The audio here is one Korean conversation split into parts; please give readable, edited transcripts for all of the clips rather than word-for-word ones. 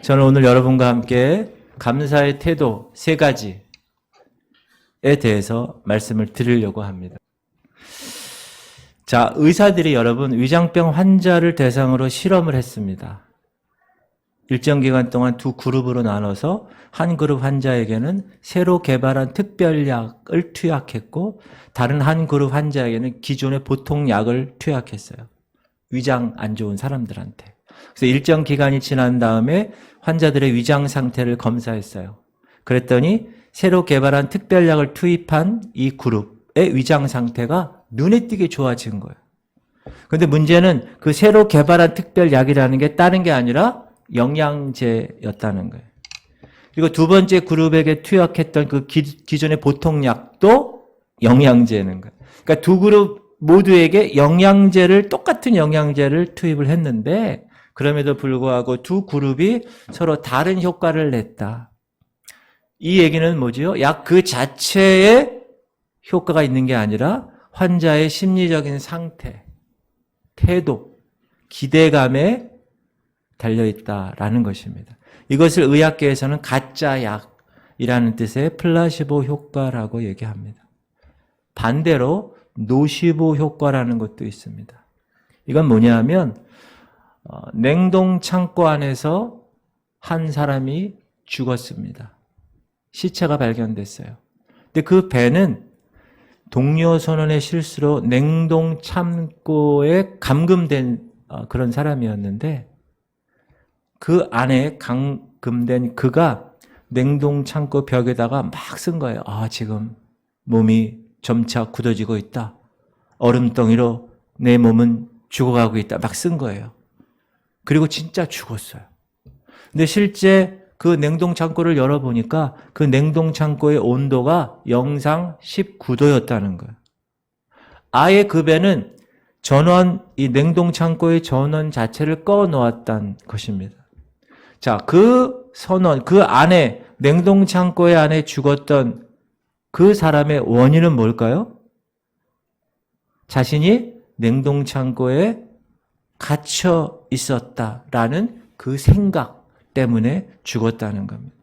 저는 오늘 여러분과 함께 감사의 태도 3가지에 대해서 말씀을 드리려고 합니다. 자, 의사들이 여러분 위장병 환자를 대상으로 실험을 했습니다. 일정 기간 동안 두 그룹으로 나눠서 한 그룹 환자에게는 새로 개발한 특별약을 투약했고 다른 한 그룹 환자에게는 기존의 보통 약을 투약했어요. 위장 안 좋은 사람들한테. 그래서 일정 기간이 지난 다음에 환자들의 위장 상태를 검사했어요. 그랬더니 새로 개발한 특별약을 투입한 이 그룹의 위장 상태가 눈에 띄게 좋아진 거예요. 그런데 문제는 그 새로 개발한 특별약이라는 게 다른 게 아니라 영양제였다는 거예요. 그리고 두 번째 그룹에게 투약했던 그 기존의 보통 약도 영양제는 거예요. 그러니까 두 그룹 모두에게 똑같은 영양제를 투입을 했는데 그럼에도 불구하고 두 그룹이 서로 다른 효과를 냈다. 이 얘기는 뭐지요? 약 그 자체에 효과가 있는 게 아니라 환자의 심리적인 상태, 태도, 기대감에 달려있다라는 것입니다. 이것을 의학계에서는 가짜 약이라는 뜻의 플라시보 효과라고 얘기합니다. 반대로 노시보 효과라는 것도 있습니다. 이건 뭐냐면 냉동 창고 안에서 한 사람이 죽었습니다. 시체가 발견됐어요. 근데 그 배는 동료 선원의 실수로 냉동 창고에 감금된 그런 사람이었는데 그 안에 감금된 그가 냉동 창고 벽에다가 막 쓴 거예요. 지금 몸이 점차 굳어지고 있다. 얼음덩이로 내 몸은 죽어가고 있다. 막 쓴 거예요. 그리고 진짜 죽었어요. 근데 실제 그 냉동 창고를 열어보니까 그 냉동 창고의 온도가 영상 19도였다는 거예요. 아예 그 배는 이 냉동 창고의 전원 자체를 꺼 놓았다는 것입니다. 자, 그 안에, 냉동 창고의 안에 죽었던 그 사람의 원인은 뭘까요? 자신이 냉동 창고에 갇혀 있었다라는 그 생각 때문에 죽었다는 겁니다.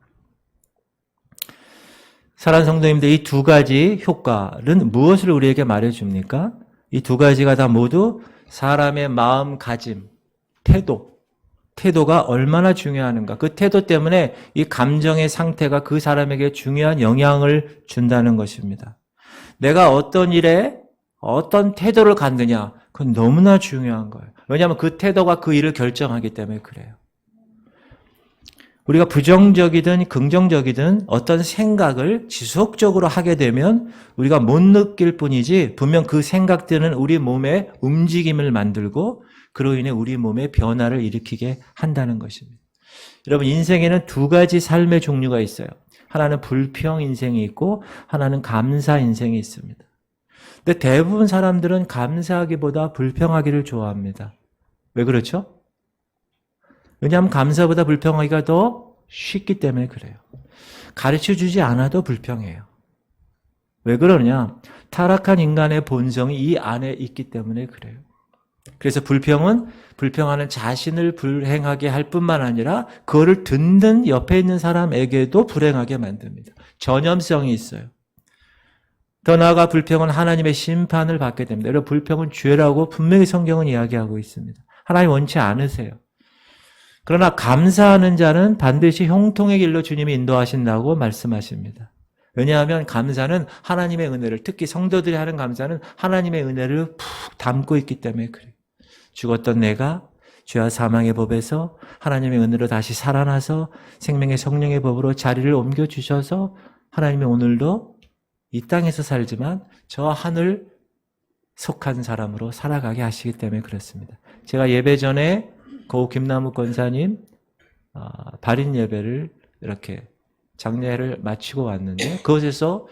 사랑하는 성도님들, 이 두 가지 효과는 무엇을 우리에게 말해줍니까? 이 두 가지가 다 모두 사람의 마음가짐, 태도가 얼마나 중요한가. 그 태도 때문에 이 감정의 상태가 그 사람에게 중요한 영향을 준다는 것입니다. 내가 어떤 일에 어떤 태도를 갖느냐, 그건 너무나 중요한 거예요. 왜냐하면 그 태도가 그 일을 결정하기 때문에 그래요. 우리가 부정적이든 긍정적이든 어떤 생각을 지속적으로 하게 되면 우리가 못 느낄 뿐이지 분명 그 생각들은 우리 몸에 움직임을 만들고 그로 인해 우리 몸에 변화를 일으키게 한다는 것입니다. 여러분, 인생에는 두 가지 삶의 종류가 있어요. 하나는 불평 인생이 있고 하나는 감사 인생이 있습니다. 근데 대부분 사람들은 감사하기보다 불평하기를 좋아합니다. 왜 그렇죠? 왜냐하면 감사보다 불평하기가 더 쉽기 때문에 그래요. 가르쳐주지 않아도 불평해요. 왜 그러냐? 타락한 인간의 본성이 이 안에 있기 때문에 그래요. 그래서 불평은 불평하는 자신을 불행하게 할 뿐만 아니라 그거를 듣는 옆에 있는 사람에게도 불행하게 만듭니다. 전염성이 있어요. 더 나아가 불평은 하나님의 심판을 받게 됩니다. 여러분, 불평은 죄라고 분명히 성경은 이야기하고 있습니다. 하나님 원치 않으세요. 그러나 감사하는 자는 반드시 형통의 길로 주님이 인도하신다고 말씀하십니다. 왜냐하면 감사는 하나님의 은혜를, 특히 성도들이 하는 감사는 하나님의 은혜를 푹 담고 있기 때문에 그래요. 죽었던 내가 죄와 사망의 법에서 하나님의 은혜로 다시 살아나서 생명의 성령의 법으로 자리를 옮겨주셔서 하나님이 오늘도 이 땅에서 살지만 저 하늘 속한 사람으로 살아가게 하시기 때문에 그렇습니다. 제가 예배 전에 고 김남욱 권사님 발인 예배를 이렇게 장례를 마치고 왔는데 그곳에서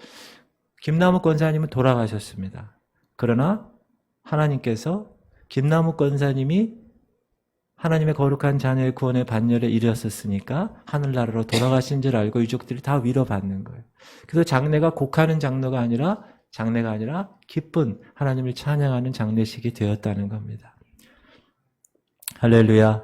김남욱 권사님은 돌아가셨습니다. 그러나 하나님께서 김남욱 권사님이 하나님의 거룩한 자녀의 구원의 반열에 이르렀었으니까 하늘나라로 돌아가신 줄 알고 유족들이 다 위로받는 거예요. 그래서 장례가 곡하는 장례가 아니라 기쁜 하나님을 찬양하는 장례식이 되었다는 겁니다. 할렐루야.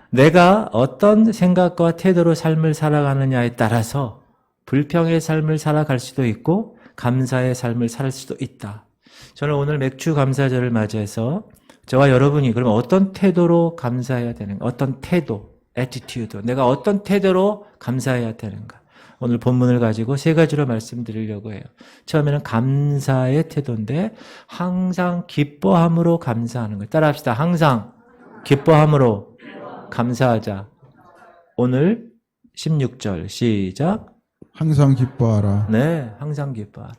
내가 어떤 생각과 태도로 삶을 살아가느냐에 따라서 불평의 삶을 살아갈 수도 있고 감사의 삶을 살 수도 있다. 저는 오늘 맥주 감사절을 맞이해서 저와 여러분이 그러면 어떤 태도로 감사해야 되는가? 어떤 태도, attitude, 내가 어떤 태도로 감사해야 되는가? 오늘 본문을 가지고 세 가지로 말씀드리려고 해요. 처음에는 감사의 태도인데 항상 기뻐함으로 감사하는 거예요. 따라합시다. 항상 기뻐함으로 감사하자. 오늘 16절 시작. 항상 기뻐하라. 네, 항상 기뻐하라.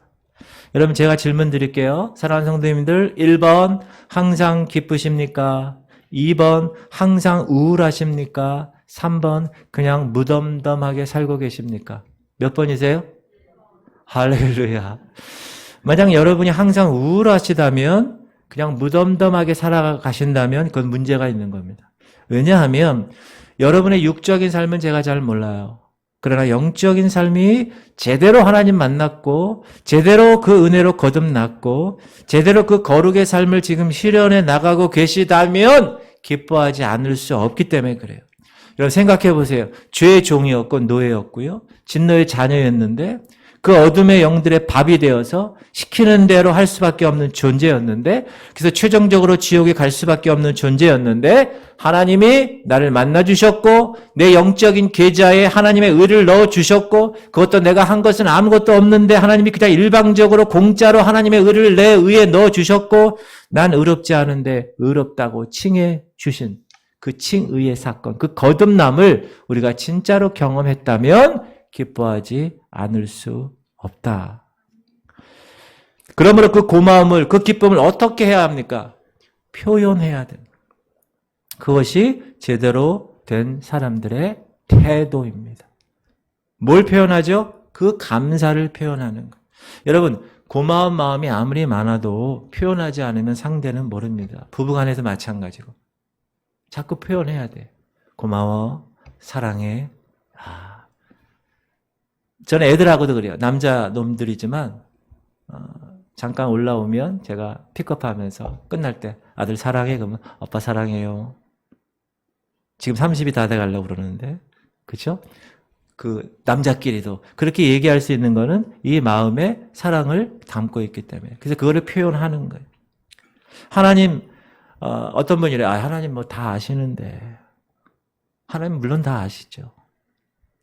여러분 제가 질문 드릴게요. 사랑하는 성도님들 1번 항상 기쁘십니까? 2번 항상 우울하십니까? 3번 그냥 무덤덤하게 살고 계십니까? 몇 번이세요? 할렐루야. 만약 여러분이 항상 우울하시다면 그냥 무덤덤하게 살아가신다면 그건 문제가 있는 겁니다. 왜냐하면 여러분의 육적인 삶은 제가 잘 몰라요. 그러나 영적인 삶이 제대로 하나님 만났고 제대로 그 은혜로 거듭났고 제대로 그 거룩의 삶을 지금 실현해 나가고 계시다면 기뻐하지 않을 수 없기 때문에 그래요. 여러분 생각해 보세요. 죄의 종이었고 노예였고요. 진노의 자녀였는데 그 어둠의 영들의 밥이 되어서 시키는 대로 할 수밖에 없는 존재였는데 그래서 최종적으로 지옥에 갈 수밖에 없는 존재였는데 하나님이 나를 만나주셨고 내 영적인 계좌에 하나님의 의를 넣어주셨고 그것도 내가 한 것은 아무것도 없는데 하나님이 그냥 일방적으로 공짜로 하나님의 의를 내 의에 넣어주셨고 난 의롭지 않은데 의롭다고 칭해 주신 그 칭의의 사건, 그 거듭남을 우리가 진짜로 경험했다면 기뻐하지 않을 수 없다. 그러므로 그 고마움을, 그 기쁨을 어떻게 해야 합니까? 표현해야 됩니다. 그것이 제대로 된 사람들의 태도입니다. 뭘 표현하죠? 그 감사를 표현하는 것. 여러분, 고마운 마음이 아무리 많아도 표현하지 않으면 상대는 모릅니다. 부부간에도 마찬가지고. 자꾸 표현해야 돼. 고마워, 사랑해. 저는 애들하고도 그래요. 남자 놈들이지만 잠깐 올라오면 제가 픽업하면서 끝날 때 아들 사랑해? 그러면 아빠 사랑해요. 지금 30이 다 돼가려고 그러는데 그렇죠? 그 남자끼리도 그렇게 얘기할 수 있는 거는 이 마음에 사랑을 담고 있기 때문에 그래서 그거를 표현하는 거예요. 하나님 어떤 분이 이래 하나님 뭐 다 아시는데 하나님 물론 다 아시죠.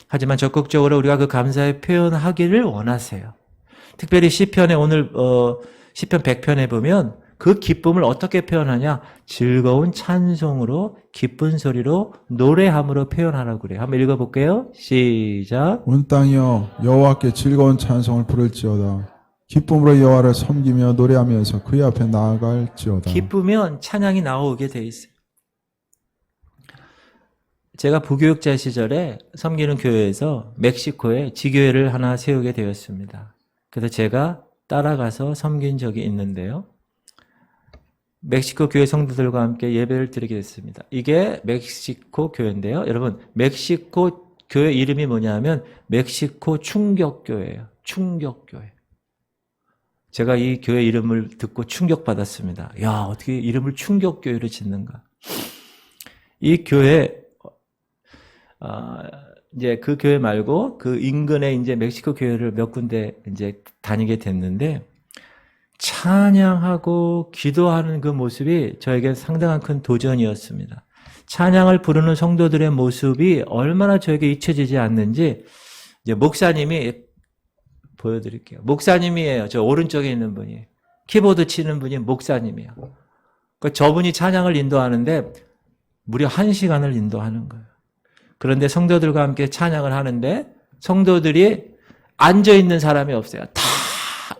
하지만 적극적으로 우리가 그 감사의 표현하기를 원하세요. 특별히 시편에 오늘 시편 100편에 보면 그 기쁨을 어떻게 표현하냐? 즐거운 찬송으로 기쁜 소리로 노래함으로 표현하라고 그래요. 한번 읽어볼게요. 시작. 온 땅이여 여호와께 즐거운 찬송을 부를지어다. 기쁨으로 여호와를 섬기며 노래하면서 그의 앞에 나아갈지어다. 기쁘면 찬양이 나오게 돼 있어요. 제가 부교육자 시절에 섬기는 교회에서 멕시코에 지교회를 하나 세우게 되었습니다. 그래서 제가 따라가서 섬긴 적이 있는데요. 멕시코 교회 성도들과 함께 예배를 드리게 됐습니다. 이게 멕시코 교회인데요. 여러분, 멕시코 교회 이름이 뭐냐면 멕시코 충격교회예요. 충격교회. 제가 이 교회 이름을 듣고 충격받았습니다. 야, 어떻게 이름을 충격교회로 짓는가. 이 교회 이제 그 교회 말고 그 인근에 이제 멕시코 교회를 몇 군데 이제 다니게 됐는데 찬양하고 기도하는 그 모습이 저에게 상당한 큰 도전이었습니다. 찬양을 부르는 성도들의 모습이 얼마나 저에게 잊혀지지 않는지 이제 목사님이 보여드릴게요. 목사님이에요. 저 오른쪽에 있는 분이. 키보드 치는 분이 목사님이에요. 그러니까 저분이 찬양을 인도하는데 무려 1시간을 인도하는 거예요. 그런데 성도들과 함께 찬양을 하는데 성도들이 앉아있는 사람이 없어요. 다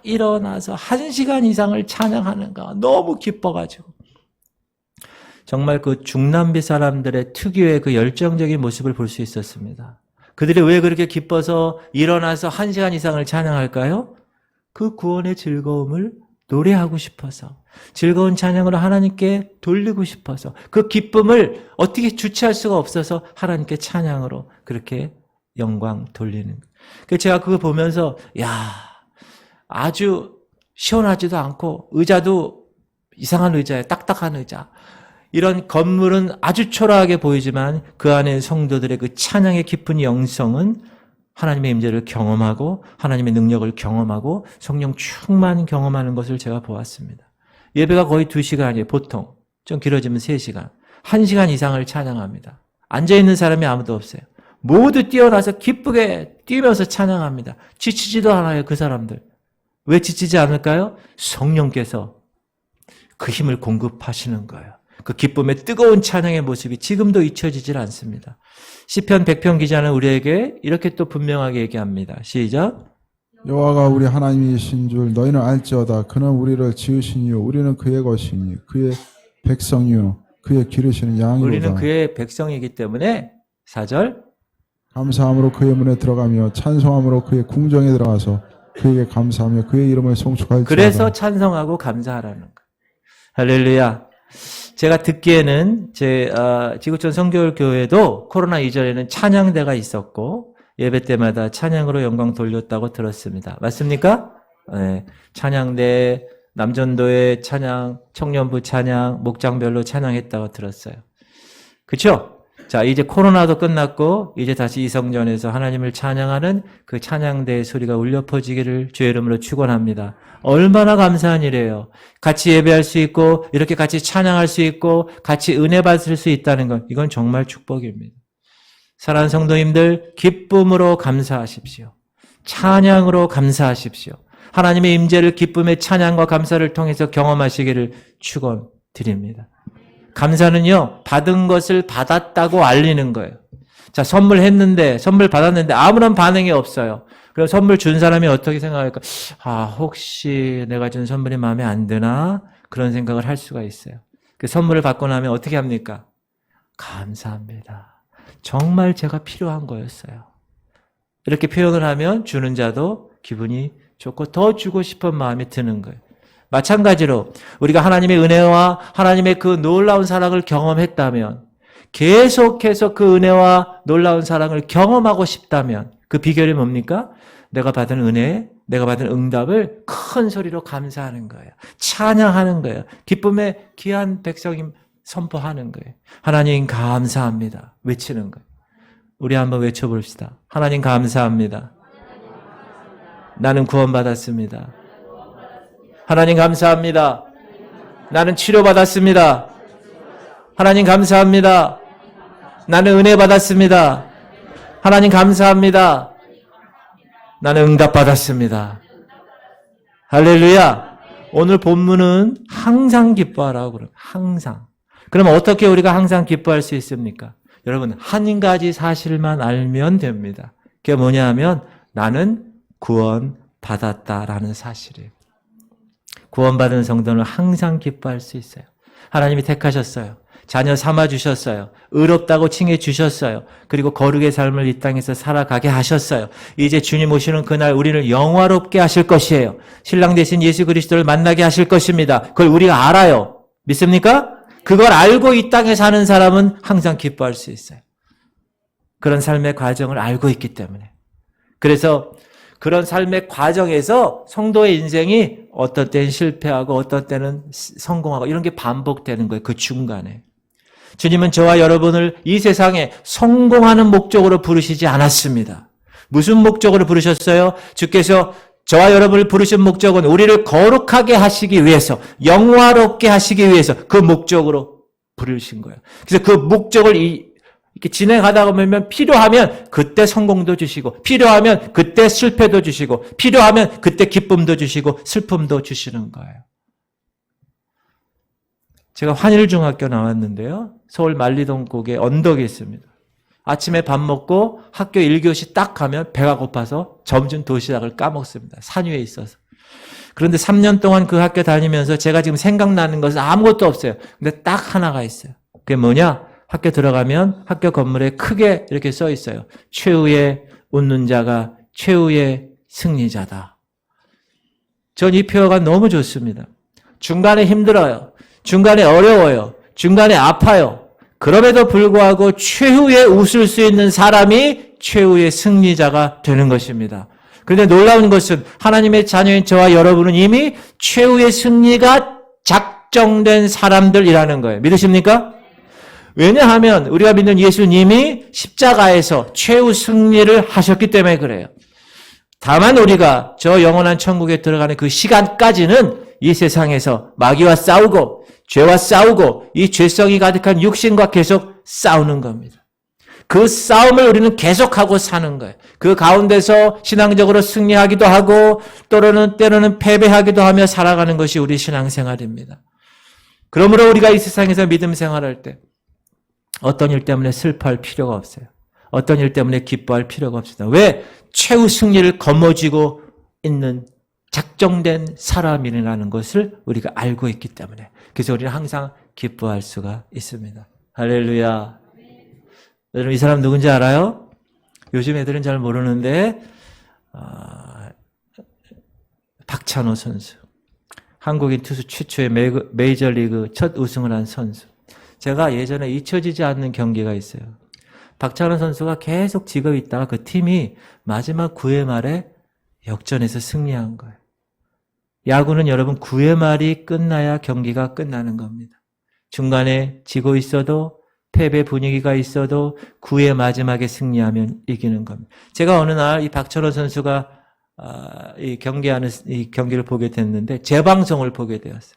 일어나서 1시간 이상을 찬양하는 거 너무 기뻐가지고 정말 그 중남미 사람들의 특유의 그 열정적인 모습을 볼 수 있었습니다. 그들이 왜 그렇게 기뻐서 일어나서 1시간 이상을 찬양할까요? 그 구원의 즐거움을 노래하고 싶어서 즐거운 찬양으로 하나님께 돌리고 싶어서 그 기쁨을 어떻게 주체할 수가 없어서 하나님께 찬양으로 그렇게 영광 돌리는 거예요. 그래서 제가 그거 보면서 야 아주 시원하지도 않고 의자도 이상한 의자예요. 딱딱한 의자. 이런 건물은 아주 초라하게 보이지만 그 안에 성도들의 그 찬양의 깊은 영성은 하나님의 임재를 경험하고 하나님의 능력을 경험하고 성령 충만 경험하는 것을 제가 보았습니다. 예배가 거의 2시간이에요. 보통. 좀 길어지면 3시간. 1시간 이상을 찬양합니다. 앉아있는 사람이 아무도 없어요. 모두 뛰어나서 기쁘게 뛰면서 찬양합니다. 지치지도 않아요. 그 사람들. 왜 지치지 않을까요? 성령께서 그 힘을 공급하시는 거예요. 그 기쁨의 뜨거운 찬양의 모습이 지금도 잊혀지질 않습니다. 시편 100편 기자는 우리에게 이렇게 또 분명하게 얘기합니다. 시작. 여호와가 우리 하나님이신 줄 너희는 알지어다. 그는 우리를 지으시니요 우리는 그의 것이니 그의 백성이요 그의 기르시는 양이로다. 우리는 그의 백성이기 때문에 4절 감사함으로 그의 문에 들어가며 찬송함으로 그의 궁정에 들어가서 그에게 감사하며 그의 이름을 송축할지어다. 그래서 찬송하고 감사하라는 거예요. 할렐루야. 제가 듣기에는 제 지구촌 성교울교회도 코로나 이전에는 찬양대가 있었고 예배 때마다 찬양으로 영광 돌렸다고 들었습니다. 맞습니까? 네. 찬양대, 남전도의 찬양, 청년부 찬양, 목장별로 찬양했다고 들었어요. 그렇죠? 자, 이제 코로나도 끝났고 이제 다시 이성전에서 하나님을 찬양하는 그 찬양대의 소리가 울려 퍼지기를 주의 이름으로 축원합니다. 얼마나 감사한 일이에요. 같이 예배할 수 있고 이렇게 같이 찬양할 수 있고 같이 은혜 받을 수 있다는 건 이건 정말 축복입니다. 사랑하는 성도님들, 기쁨으로 감사하십시오. 찬양으로 감사하십시오. 하나님의 임재를 기쁨의 찬양과 감사를 통해서 경험하시기를 축원드립니다. 감사는요, 받은 것을 받았다고 알리는 거예요. 자, 선물 받았는데 아무런 반응이 없어요. 그럼 선물 준 사람이 어떻게 생각할까? 혹시 내가 준 선물이 마음에 안 드나? 그런 생각을 할 수가 있어요. 그 선물을 받고 나면 어떻게 합니까? 감사합니다. 정말 제가 필요한 거였어요. 이렇게 표현을 하면 주는 자도 기분이 좋고 더 주고 싶은 마음이 드는 거예요. 마찬가지로 우리가 하나님의 은혜와 하나님의 그 놀라운 사랑을 경험했다면 계속해서 그 은혜와 놀라운 사랑을 경험하고 싶다면 그 비결이 뭡니까? 내가 받은 은혜, 내가 받은 응답을 큰 소리로 감사하는 거예요. 찬양하는 거예요. 기쁨의 귀한 백성임 선포하는 거예요. 하나님 감사합니다. 외치는 거예요. 우리 한번 외쳐봅시다. 하나님 감사합니다. 나는 구원받았습니다. 하나님 감사합니다. 나는 치료받았습니다. 하나님 감사합니다. 나는 은혜 받았습니다. 하나님 감사합니다. 나는 응답받았습니다. 할렐루야. 오늘 본문은 항상 기뻐하라고 그래요. 항상. 그럼 어떻게 우리가 항상 기뻐할 수 있습니까? 여러분, 한 가지 사실만 알면 됩니다. 그게 뭐냐 하면 나는 구원받았다라는 사실이에요. 구원받은 성도는 항상 기뻐할 수 있어요. 하나님이 택하셨어요. 자녀 삼아주셨어요. 의롭다고 칭해주셨어요. 그리고 거룩의 삶을 이 땅에서 살아가게 하셨어요. 이제 주님 오시는 그날 우리를 영화롭게 하실 것이에요. 신랑 되신 예수 그리스도를 만나게 하실 것입니다. 그걸 우리가 알아요. 믿습니까? 그걸 알고 이 땅에 사는 사람은 항상 기뻐할 수 있어요. 그런 삶의 과정을 알고 있기 때문에. 그래서 그런 삶의 과정에서 성도의 인생이 어떤 때는 실패하고 어떤 때는 성공하고 이런 게 반복되는 거예요. 그 중간에. 주님은 저와 여러분을 이 세상에 성공하는 목적으로 부르시지 않았습니다. 무슨 목적으로 부르셨어요? 주께서 저와 여러분을 부르신 목적은 우리를 거룩하게 하시기 위해서, 영화롭게 하시기 위해서 그 목적으로 부르신 거예요. 그래서 그 목적을 이렇게 진행하다 보면 필요하면 그때 성공도 주시고 필요하면 그때 실패도 주시고 필요하면 그때 기쁨도 주시고 슬픔도 주시는 거예요. 제가 환일중학교 나왔는데요. 서울 만리동 꼭에 언덕에 있습니다. 아침에 밥 먹고 학교 1교시 딱 가면 배가 고파서 점심 도시락을 까먹습니다. 산 위에 있어서. 그런데 3년 동안 그 학교 다니면서 제가 지금 생각나는 것은 아무것도 없어요. 근데 딱 하나가 있어요. 그게 뭐냐? 학교 들어가면 학교 건물에 크게 이렇게 써 있어요. 최후의 웃는 자가 최후의 승리자다. 전 이 표어가 너무 좋습니다. 중간에 힘들어요. 중간에 어려워요. 중간에 아파요. 그럼에도 불구하고 최후에 웃을 수 있는 사람이 최후의 승리자가 되는 것입니다. 그런데 놀라운 것은 하나님의 자녀인 저와 여러분은 이미 최후의 승리가 작정된 사람들이라는 거예요. 믿으십니까? 왜냐하면 우리가 믿는 예수님이 십자가에서 최후 승리를 하셨기 때문에 그래요. 다만 우리가 저 영원한 천국에 들어가는 그 시간까지는 이 세상에서 마귀와 싸우고 죄와 싸우고 이 죄성이 가득한 육신과 계속 싸우는 겁니다. 그 싸움을 우리는 계속하고 사는 거예요. 그 가운데서 신앙적으로 승리하기도 하고 때로는 패배하기도 하며 살아가는 것이 우리 신앙생활입니다. 그러므로 우리가 이 세상에서 믿음 생활할 때 어떤 일 때문에 슬퍼할 필요가 없어요. 어떤 일 때문에 기뻐할 필요가 없습니다. 왜? 최후 승리를 거머쥐고 있는 작정된 사람이라는 것을 우리가 알고 있기 때문에. 그래서 우리는 항상 기뻐할 수가 있습니다. 할렐루야. 여러분 이 사람 누군지 알아요? 요즘 애들은 잘 모르는데 박찬호 선수. 한국인 투수 최초의 메이저리그 첫 우승을 한 선수. 제가 예전에 잊혀지지 않는 경기가 있어요. 박찬호 선수가 계속 지고 있다가 그 팀이 마지막 9회 말에 역전해서 승리한 거예요. 야구는 여러분 9회 말이 끝나야 경기가 끝나는 겁니다. 중간에 지고 있어도 패배 분위기가 있어도 9회 마지막에 승리하면 이기는 겁니다. 제가 어느 날 이 박찬호 선수가 이 경기를 보게 됐는데 재방송을 보게 되었어요.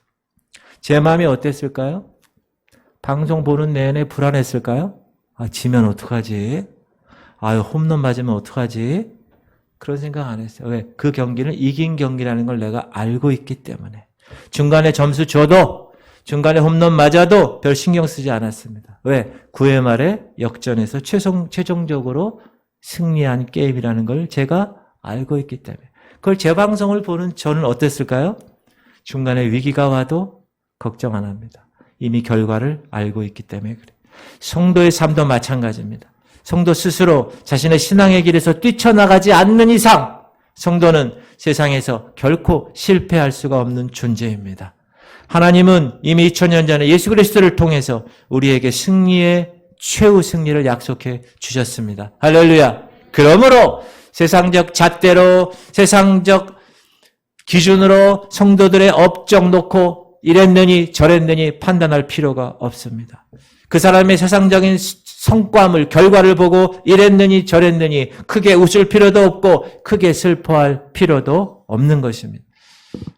제 마음이 어땠을까요? 방송 보는 내내 불안했을까요? 지면 어떡하지? 홈런 맞으면 어떡하지? 그런 생각 안 했어요. 왜? 그 경기는 이긴 경기라는 걸 내가 알고 있기 때문에. 중간에 점수 줘도, 중간에 홈런 맞아도 별 신경 쓰지 않았습니다. 왜? 9회 말에 역전해서 최종적으로 승리한 게임이라는 걸 제가 알고 있기 때문에. 그걸 재방송을 보는 저는 어땠을까요? 중간에 위기가 와도 걱정 안 합니다. 이미 결과를 알고 있기 때문에 그래요. 성도의 삶도 마찬가지입니다. 성도 스스로 자신의 신앙의 길에서 뛰쳐나가지 않는 이상 성도는 세상에서 결코 실패할 수가 없는 존재입니다. 하나님은 이미 2000년 전에 예수 그리스도를 통해서 우리에게 승리의 최후 승리를 약속해 주셨습니다. 할렐루야. 그러므로 세상적 잣대로 세상적 기준으로 성도들의 업적 놓고 이랬느니 저랬느니 판단할 필요가 없습니다. 그 사람의 세상적인 성과물, 결과를 보고 이랬느니 저랬느니 크게 웃을 필요도 없고 크게 슬퍼할 필요도 없는 것입니다.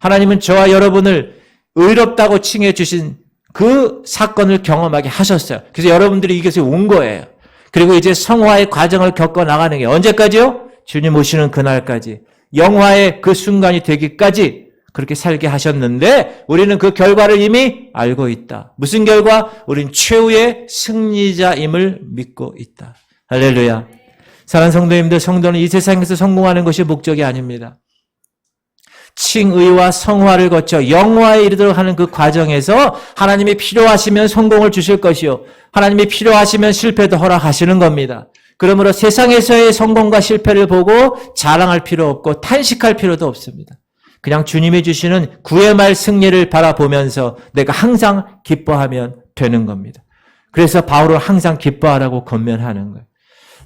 하나님은 저와 여러분을 의롭다고 칭해 주신 그 사건을 경험하게 하셨어요. 그래서 여러분들이 이곳에 온 거예요. 그리고 이제 성화의 과정을 겪어 나가는 게 언제까지요? 주님 오시는 그날까지. 영화의 그 순간이 되기까지 그렇게 살게 하셨는데 우리는 그 결과를 이미 알고 있다. 무슨 결과? 우린 최후의 승리자임을 믿고 있다. 할렐루야. 사랑하는 성도님들, 성도는 이 세상에서 성공하는 것이 목적이 아닙니다. 칭의와 성화를 거쳐 영화에 이르도록 하는 그 과정에서 하나님이 필요하시면 성공을 주실 것이요. 하나님이 필요하시면 실패도 허락하시는 겁니다. 그러므로 세상에서의 성공과 실패를 보고 자랑할 필요 없고 탄식할 필요도 없습니다. 그냥 주님이 주시는 9회 말 승리를 바라보면서 내가 항상 기뻐하면 되는 겁니다. 그래서 바울은 항상 기뻐하라고 권면하는 거예요.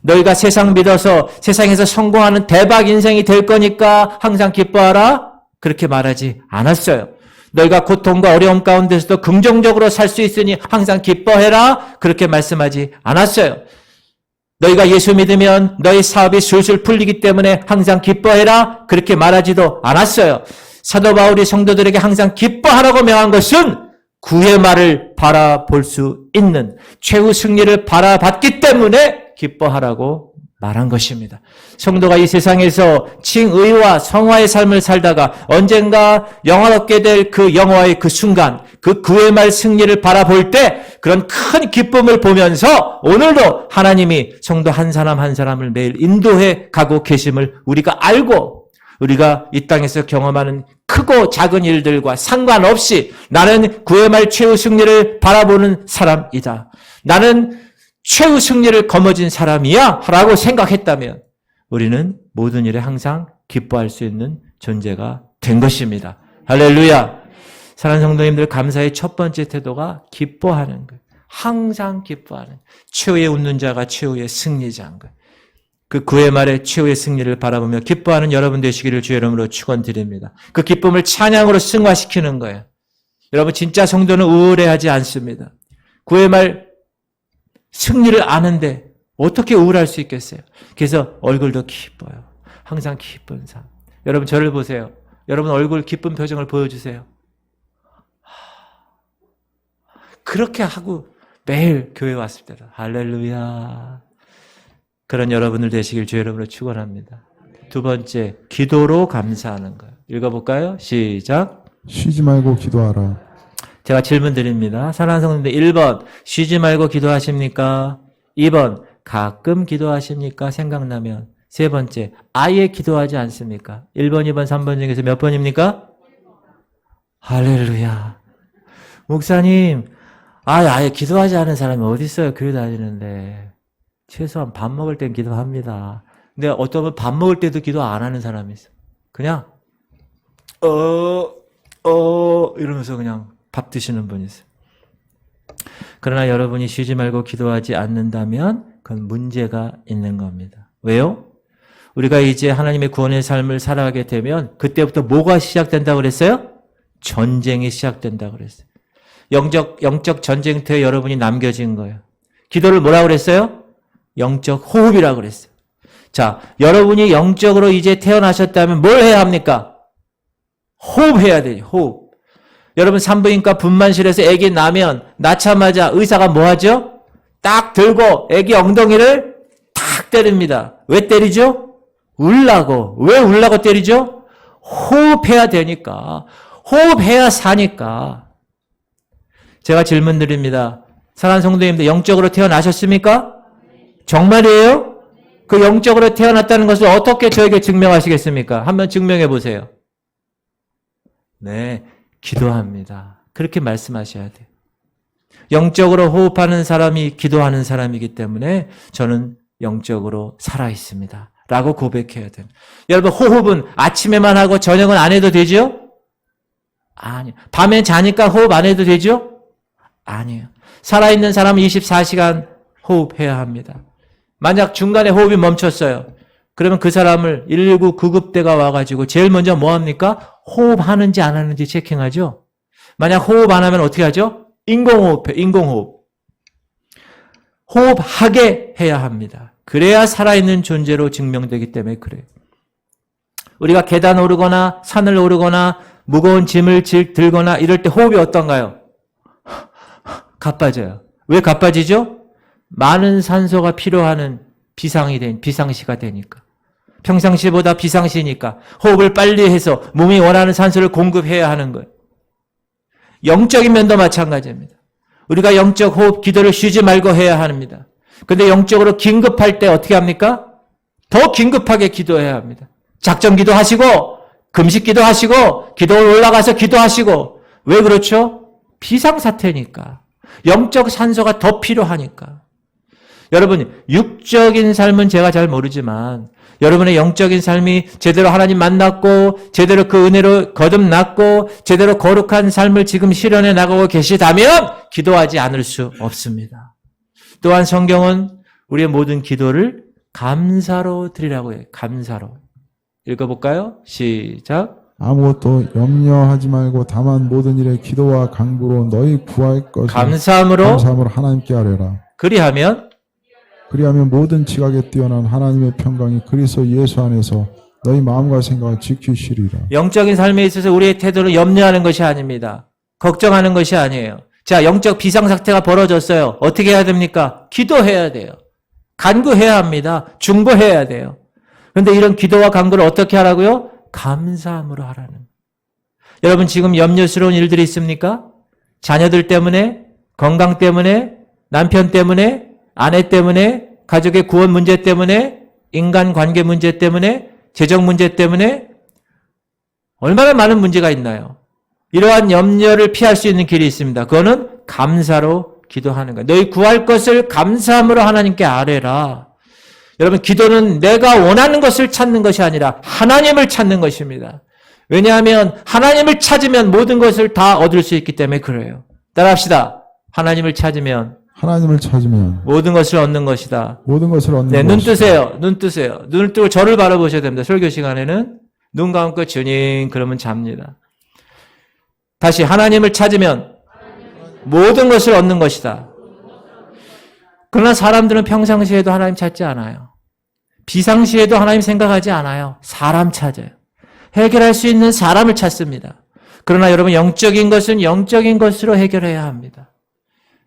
너희가 세상 믿어서 세상에서 성공하는 대박 인생이 될 거니까 항상 기뻐하라? 그렇게 말하지 않았어요. 너희가 고통과 어려움 가운데서도 긍정적으로 살 수 있으니 항상 기뻐해라? 그렇게 말씀하지 않았어요. 너희가 예수 믿으면 너희 사업이 술술 풀리기 때문에 항상 기뻐해라? 그렇게 말하지도 않았어요. 사도 바울이 성도들에게 항상 기뻐하라고 명한 것은 9회 말을 바라볼 수 있는 최후 승리를 바라봤기 때문에 기뻐하라고 말한 것입니다. 성도가 이 세상에서 칭의와 성화의 삶을 살다가 언젠가 영화롭게 될 그 영화의 그 순간, 그 9회 말 승리를 바라볼 때 그런 큰 기쁨을 보면서 오늘도 하나님이 성도 한 사람 한 사람을 매일 인도해 가고 계심을 우리가 알고 우리가 이 땅에서 경험하는 크고 작은 일들과 상관없이 나는 9회 말 최후 승리를 바라보는 사람이다. 나는 최후 승리를 거머쥔 사람이야 라고 생각했다면 우리는 모든 일에 항상 기뻐할 수 있는 존재가 된 것입니다. 할렐루야. 사랑하는 성도님들, 감사의 첫 번째 태도가 기뻐하는 것. 항상 기뻐하는 최후의 웃는 자가 최후의 승리자인 것. 그 9회 말에 최후의 승리를 바라보며 기뻐하는 여러분 되시기를 주의 이름으로 축원드립니다. 그 기쁨을 찬양으로 승화시키는 거예요. 여러분 진짜 성도는 우울해하지 않습니다. 구의 말 승리를 아는데 어떻게 우울할 수 있겠어요? 그래서 얼굴도 기뻐요. 항상 기쁜 삶. 여러분 저를 보세요. 여러분 얼굴 기쁜 표정을 보여주세요. 그렇게 하고 매일 교회 왔습니다. 할렐루야. 그런 여러분들 되시길 주의 이름으로 축원합니다. 두 번째, 기도로 감사하는 거예요. 읽어볼까요? 시작. 쉬지 말고 기도하라. 제가 질문 드립니다. 사랑하는 성도님들 1번, 쉬지 말고 기도하십니까? 2번, 가끔 기도하십니까? 생각나면. 세 번째, 아예 기도하지 않습니까? 1번, 2번, 3번 중에서 몇 번입니까? 할렐루야. 목사님, 아예 기도하지 않은 사람이 어디 있어요? 교회 다니는데. 최소한 밥 먹을 땐 기도합니다. 근데 어떤 분 밥 먹을 때도 기도 안 하는 사람이 있어. 그냥 이러면서 그냥 밥 드시는 분이 있어요. 그러나 여러분이 쉬지 말고 기도하지 않는다면 그건 문제가 있는 겁니다. 왜요? 우리가 이제 하나님의 구원의 삶을 살아가게 되면 그때부터 뭐가 시작된다고 그랬어요? 전쟁이 시작된다고 그랬어요. 영적 전쟁터에 여러분이 남겨진 거예요. 기도를 뭐라고 그랬어요? 영적 호흡이라고 그랬어요. 자, 여러분이 영적으로 이제 태어나셨다면 뭘 해야 합니까? 호흡해야 돼요. 호흡. 여러분 산부인과 분만실에서 아기 나면 낳자마자 의사가 뭐 하죠? 딱 들고 아기 엉덩이를 탁 때립니다. 왜 때리죠? 울라고. 왜 울라고 때리죠? 호흡해야 되니까. 호흡해야 사니까. 제가 질문 드립니다. 사랑하는 성도님들 영적으로 태어나셨습니까? 정말이에요? 그 영적으로 태어났다는 것을 어떻게 저에게 증명하시겠습니까? 한번 증명해 보세요. 네, 기도합니다. 그렇게 말씀하셔야 돼요. 영적으로 호흡하는 사람이 기도하는 사람이기 때문에 저는 영적으로 살아있습니다. 라고 고백해야 돼요. 여러분 호흡은 아침에만 하고 저녁은 안 해도 되죠? 아니요. 밤에 자니까 호흡 안 해도 되죠? 아니에요. 살아있는 사람은 24시간 호흡해야 합니다. 만약 중간에 호흡이 멈췄어요. 그러면 그 사람을 119 구급대가 와가지고 제일 먼저 뭐 합니까? 호흡하는지 안 하는지 체킹하죠? 만약 호흡 안 하면 어떻게 하죠? 인공호흡해, 인공호흡. 호흡하게 해야 합니다. 그래야 살아있는 존재로 증명되기 때문에 그래요. 우리가 계단 오르거나 산을 오르거나 무거운 짐을 들거나 이럴 때 호흡이 어떤가요? 가빠져요. 왜 가빠지죠? 많은 산소가 필요한 비상시가 되니까. 평상시보다 비상시니까 호흡을 빨리 해서 몸이 원하는 산소를 공급해야 하는 거예요. 영적인 면도 마찬가지입니다. 우리가 영적 호흡 기도를 쉬지 말고 해야 합니다. 근데 영적으로 긴급할 때 어떻게 합니까? 더 긴급하게 기도해야 합니다. 작전 기도하시고 금식 기도하시고 기도 올라가서 기도하시고 왜 그렇죠? 비상사태니까. 영적 산소가 더 필요하니까. 여러분 육적인 삶은 제가 잘 모르지만 여러분의 영적인 삶이 제대로 하나님 만났고 제대로 그 은혜로 거듭났고 제대로 거룩한 삶을 지금 실현해 나가고 계시다면 기도하지 않을 수 없습니다. 또한 성경은 우리의 모든 기도를 감사로 드리라고 해요. 감사로. 읽어볼까요? 시작. 아무것도 염려하지 말고 다만 모든 일에 기도와 간구로 너희 구할 것을 감사함으로 하나님께 아뢰라. 그리하면 모든 지각에 뛰어난 하나님의 평강이 그리스도 예수 안에서 너희 마음과 생각을 지키시리라. 영적인 삶에 있어서 우리의 태도는 염려하는 것이 아닙니다. 걱정하는 것이 아니에요. 자, 영적 비상사태가 벌어졌어요. 어떻게 해야 됩니까? 기도해야 돼요. 간구해야 합니다. 중보해야 돼요. 그런데 이런 기도와 간구를 어떻게 하라고요? 감사함으로 하라는. 여러분 지금 염려스러운 일들이 있습니까? 자녀들 때문에, 건강 때문에, 남편 때문에, 아내 때문에, 가족의 구원 문제 때문에, 인간관계 문제 때문에, 재정 문제 때문에 얼마나 많은 문제가 있나요? 이러한 염려를 피할 수 있는 길이 있습니다. 그거는 감사로 기도하는 거예요. 너희 구할 것을 감사함으로 하나님께 아뢰라. 여러분 기도는 내가 원하는 것을 찾는 것이 아니라 하나님을 찾는 것입니다. 왜냐하면 하나님을 찾으면 모든 것을 다 얻을 수 있기 때문에 그래요. 따라합시다. 하나님을 찾으면 모든 것을 얻는 것이다. 모든 것을 얻는 네, 것이다. 눈 뜨세요. 눈 뜨세요. 눈을 뜨고 저를 바라보셔야 됩니다. 설교 시간에는 눈 감고 주님 그러면 잡니다. 다시 하나님을 찾으면 모든 것을 얻는 것이다. 그러나 사람들은 평상시에도 하나님 찾지 않아요. 비상시에도 하나님 생각하지 않아요. 사람 찾아요. 해결할 수 있는 사람을 찾습니다. 그러나 여러분, 영적인 것은 영적인 것으로 해결해야 합니다.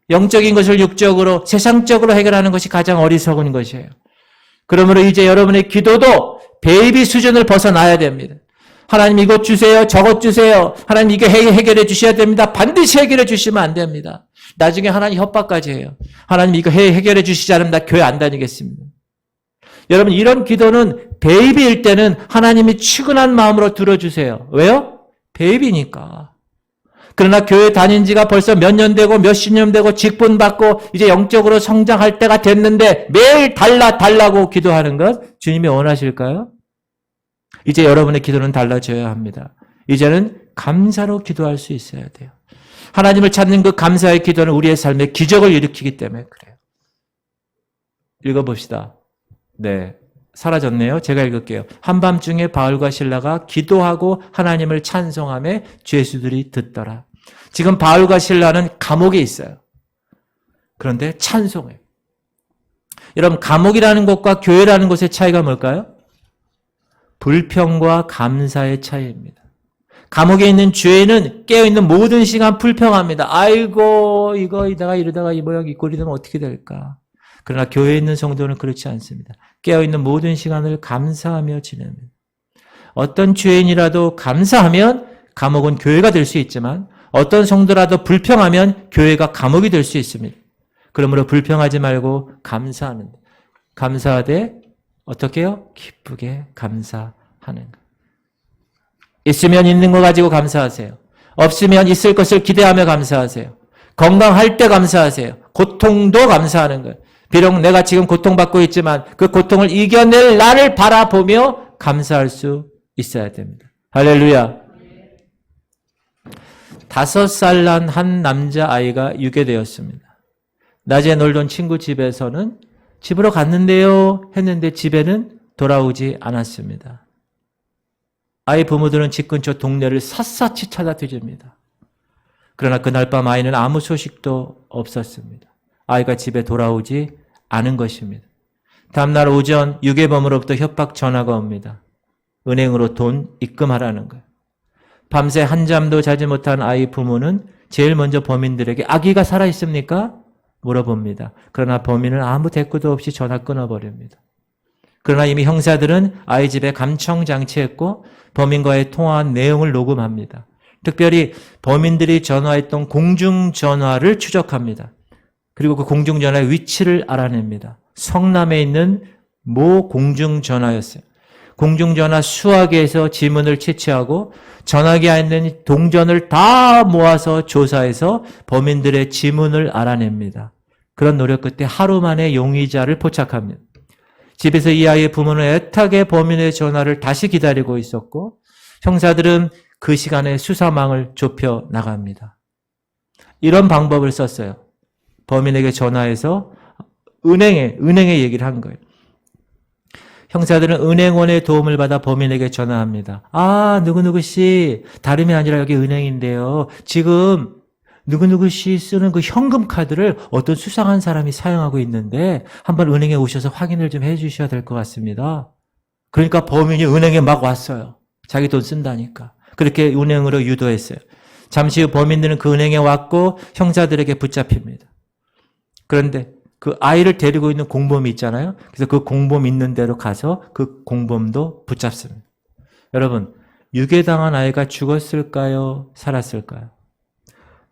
영적인 것을 육적으로, 세상적으로 해결하는 것이 가장 어리석은 것이에요. 그러므로 이제 여러분의 기도도 베이비 수준을 벗어나야 됩니다. 하나님 이것 주세요, 저것 주세요. 하나님 이거 해결해 주셔야 됩니다. 반드시 해결해 주시면 안 됩니다. 나중에 하나님 협박까지 해요. 하나님 이거 해결해 주시지 않으면 나 교회 안 다니겠습니다. 여러분, 이런 기도는 베이비일 때는 하나님이 측은한 마음으로 들어주세요. 왜요? 베이비니까. 그러나 교회 다닌 지가 벌써 몇 년 되고 몇십 년 되고 직분 받고 이제 영적으로 성장할 때가 됐는데 매일 달라고 기도하는 것 주님이 원하실까요? 이제 여러분의 기도는 달라져야 합니다. 이제는 감사로 기도할 수 있어야 돼요. 하나님을 찾는 그 감사의 기도는 우리의 삶에 기적을 일으키기 때문에 그래요. 읽어봅시다. 네, 사라졌네요. 제가 읽을게요. 한밤중에 바울과 실라가 기도하고 하나님을 찬송하며 죄수들이 듣더라. 지금 바울과 실라는 감옥에 있어요. 그런데 찬송해요. 여러분, 감옥이라는 곳과 교회라는 곳의 차이가 뭘까요? 불평과 감사의 차이입니다. 감옥에 있는 죄인은 깨어있는 모든 시간 불평합니다. 아이고, 이거 내가 이러다가 이 모양 이 꼴이 되면 어떻게 될까? 그러나 교회에 있는 성도는 그렇지 않습니다. 깨어있는 모든 시간을 감사하며 지냅니다. 어떤 죄인이라도 감사하면 감옥은 교회가 될 수 있지만 어떤 성도라도 불평하면 교회가 감옥이 될 수 있습니다. 그러므로 불평하지 말고 감사하는, 감사하되 어떻게 해요? 기쁘게 감사하는 것. 있으면 있는 거 가지고 감사하세요. 없으면 있을 것을 기대하며 감사하세요. 건강할 때 감사하세요. 고통도 감사하는 거예요. 비록 내가 지금 고통받고 있지만 그 고통을 이겨낼 나를 바라보며 감사할 수 있어야 됩니다. 할렐루야. 5살 난 한 남자아이가 유괴되었습니다. 낮에 놀던 친구 집에서는 집으로 갔는데요 했는데 집에는 돌아오지 않았습니다. 아이 부모들은 집 근처 동네를 샅샅이 찾아 뒤집니다. 그러나 그날 밤 아이는 아무 소식도 없었습니다. 아이가 집에 돌아오지 않은 것입니다. 다음날 오전 유괴범으로부터 협박 전화가 옵니다. 은행으로 돈 입금하라는 거예요. 밤새 한잠도 자지 못한 아이 부모는 제일 먼저 범인들에게 아기가 살아있습니까? 물어봅니다. 그러나 범인은 아무 대꾸도 없이 전화 끊어버립니다. 그러나 이미 형사들은 아이 집에 감청 장치했고 범인과의 통화한 내용을 녹음합니다. 특별히 범인들이 전화했던 공중전화를 추적합니다. 그리고 그 공중전화의 위치를 알아냅니다. 성남에 있는 모 공중전화였어요. 공중전화 수화 개에서 지문을 채취하고 전화기에 있는 동전을 다 모아서 조사해서 범인들의 지문을 알아냅니다. 그런 노력 끝에 하루 만에 용의자를 포착합니다. 집에서 이 아이의 부모는 애타게 범인의 전화를 다시 기다리고 있었고 형사들은 그 시간에 수사망을 좁혀 나갑니다. 이런 방법을 썼어요. 범인에게 전화해서 은행에 얘기를 한 거예요. 형사들은 은행원의 도움을 받아 범인에게 전화합니다. 아, 누구누구 씨, 다름이 아니라 여기 은행인데요. 지금 누구누구 씨 쓰는 그 현금 카드를 어떤 수상한 사람이 사용하고 있는데 한번 은행에 오셔서 확인을 좀 해주셔야 될 것 같습니다. 그러니까 범인이 은행에 막 왔어요. 자기 돈 쓴다니까. 그렇게 은행으로 유도했어요. 잠시 후 범인들은 그 은행에 왔고 형사들에게 붙잡힙니다. 그런데 그 아이를 데리고 있는 공범이 있잖아요. 그래서 그 공범 있는 데로 가서 그 공범도 붙잡습니다. 여러분, 유괴당한 아이가 죽었을까요? 살았을까요?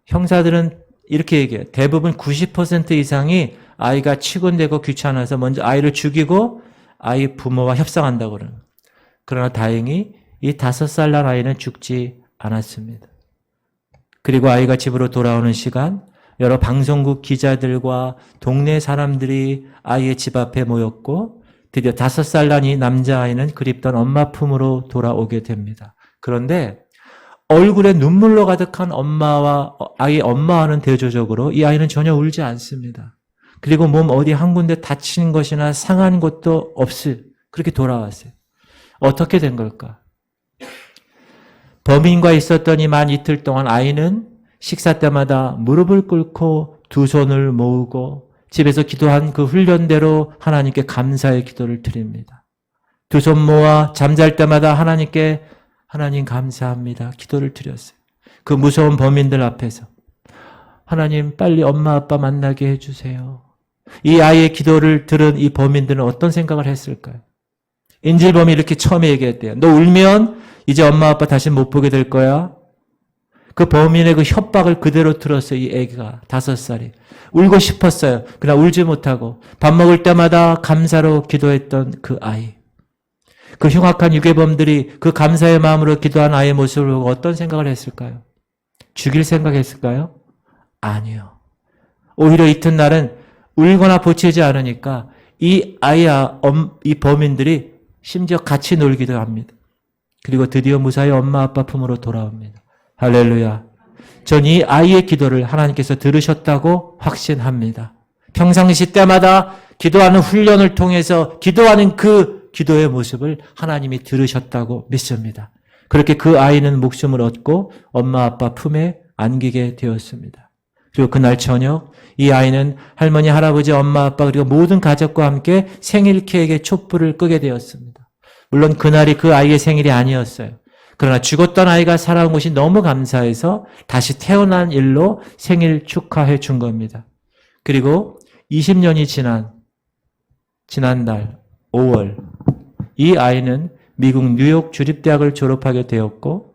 형사들은 이렇게 얘기해요. 대부분 90% 이상이 아이가 치곤되고 귀찮아서 먼저 아이를 죽이고 아이 부모와 협상한다고 그러는 거예요. 그러나 다행히 이 5살 난 아이는 죽지 않았습니다. 그리고 아이가 집으로 돌아오는 시간 여러 방송국 기자들과 동네 사람들이 아이의 집 앞에 모였고 드디어 5살 난 이 남자아이는 그립던 엄마 품으로 돌아오게 됩니다. 그런데 얼굴에 눈물로 가득한 엄마와 아이의 엄마와는 대조적으로 이 아이는 전혀 울지 않습니다. 그리고 몸 어디 한 군데 다친 것이나 상한 것도 없이 그렇게 돌아왔어요. 어떻게 된 걸까? 범인과 있었더니 만 이틀 동안 아이는 식사 때마다 무릎을 꿇고 두 손을 모으고 집에서 기도한 그 훈련대로 하나님께 감사의 기도를 드립니다. 두 손 모아 잠잘 때마다 하나님께 하나님 감사합니다. 기도를 드렸어요. 그 무서운 범인들 앞에서 하나님 빨리 엄마 아빠 만나게 해주세요. 이 아이의 기도를 들은 이 범인들은 어떤 생각을 했을까요? 인질범이 이렇게 처음에 얘기했대요. 너 울면 이제 엄마 아빠 다시 못 보게 될 거야. 그 범인의 그 협박을 그대로 들었어요. 이 애기가 5살이. 울고 싶었어요. 그러나 울지 못하고 밥 먹을 때마다 감사로 기도했던 그 아이. 그 흉악한 유괴범들이 그 감사의 마음으로 기도한 아이의 모습을 보고 어떤 생각을 했을까요? 죽일 생각했을까요? 아니요. 오히려 이튿날은 울거나 보채지 않으니까 이 아이와 이 범인들이 심지어 같이 놀기도 합니다. 그리고 드디어 무사히 엄마 아빠 품으로 돌아옵니다. 할렐루야. 전 이 아이의 기도를 하나님께서 들으셨다고 확신합니다. 평상시 때마다 기도하는 훈련을 통해서 기도하는 그 기도의 모습을 하나님이 들으셨다고 믿습니다. 그렇게 그 아이는 목숨을 얻고 엄마 아빠 품에 안기게 되었습니다. 그리고 그날 저녁 이 아이는 할머니, 할아버지, 엄마, 아빠 그리고 모든 가족과 함께 생일 케이크에 촛불을 끄게 되었습니다. 물론 그날이 그 아이의 생일이 아니었어요. 그러나 죽었던 아이가 살아온 것이 너무 감사해서 다시 태어난 일로 생일 축하해 준 겁니다. 그리고 20년이 지난달 5월 이 아이는 미국 뉴욕 주립대학을 졸업하게 되었고